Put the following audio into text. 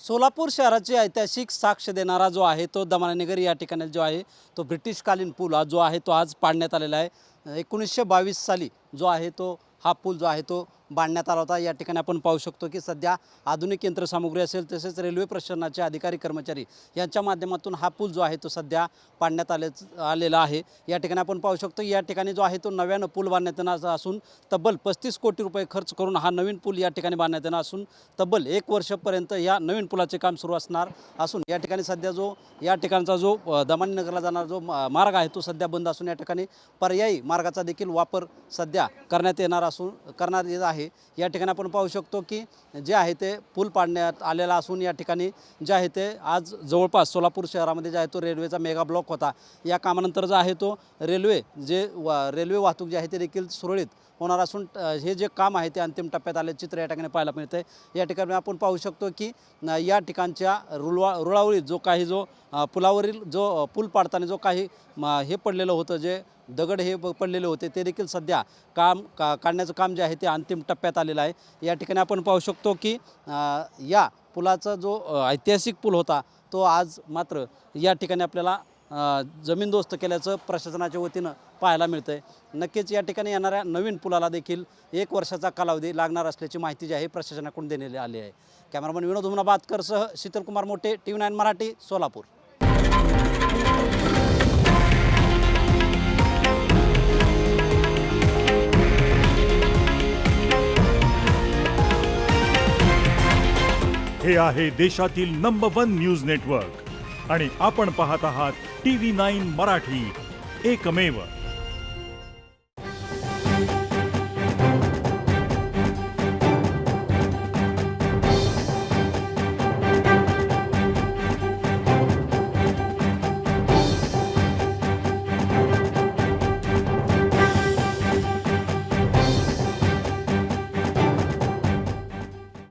सोलापूर शहराची ऐतिहासिक साक्ष देणारा जो आहे तो दमाननगर या ठिकाणी जो आहे तो ब्रिटिशकालीन पूल जो आहे तो आज पाडण्यात आलेला आहे। 1922 साली जो आहे तो हा पूल जो आहे तो बांधण्यात आला होता। या ठिकाणी आपण पाहू शकतो की सध्या आधुनिक यंत्रसामुग्री असेल तसेच रेल्वे प्रशासनाचे अधिकारी कर्मचारी यांच्या माध्यमातून हा पूल जो आहे तो सध्या पाडण्यात आलेला आहे। या ठिकाणी आपण पाहू शकतो या ठिकाणी जो आहे तो नव्यानं पूल बांधण्यात येणार असून तब्बल 35 कोटी रुपये खर्च करून हा नवीन पूल या ठिकाणी बांधण्यात येणार असून तब्बल 1 वर्षापर्यंत या नवीन पुलाचे काम सुरू असणार असून या ठिकाणी सध्या जो या ठिकाणचा जो दमाननगरला जाणारा जो मार्ग आहे तो सध्या बंद असून या ठिकाणी पर्यायी मार्गाचा देखील वापर सध्या करण्यात येणार येत आहे। या ठिकाणी आपण पाहू शकतो की जे आहे ते पूल पाडण्यात आलेला असून या ठिकाणी जे आहे ते आज जवळपास सोलापूर शहरामध्ये जे आहे तो रेल्वेचा मेगा ब्लॉक होता। या कामानंतर जो आहे तो रेल्वे वाहतूक जे आहे ते देखील सुरळीत होणार असून हे जे काम आहे ते अंतिम टप्प्यात आले चित्र या ठिकाणी पाहायला मिळते। या ठिकाणी आपण पाहू शकतो की या ठिकाणच्या रुळावळीत जो पुलावरील जो पूल पाडताना जो काही हे पडलेलं होतं जे दगड हे पडलेले होते ते देखील सध्या काढण्याचं काम जे आहे ते अंतिम टप्प्यात आलेलं आहे। या ठिकाणी आपण पाहू शकतो की या पुलाचा जो ऐतिहासिक पूल होता तो आज मात्र या ठिकाणी आपल्याला जमीनदोस्त केल्याचं प्रशासनाच्या वतीनं पाहायला मिळतं आहे। नक्कीच या ठिकाणी येणाऱ्या नवीन पुलाला देखील 1 वर्षाचा कालावधी लागणार असल्याची माहिती जी आहे प्रशासनाकडून देण्यात आली आहे। कॅमेरामन विनोद हुमनाबादकरसह शीतलकुमार मोटे, TV9 मराठी, सोलापूर। हे आहे देशातील नंबर 1 न्यूज नेटवर्क आणि आपण पाहत आहात TV9 मराठी, एकमेव।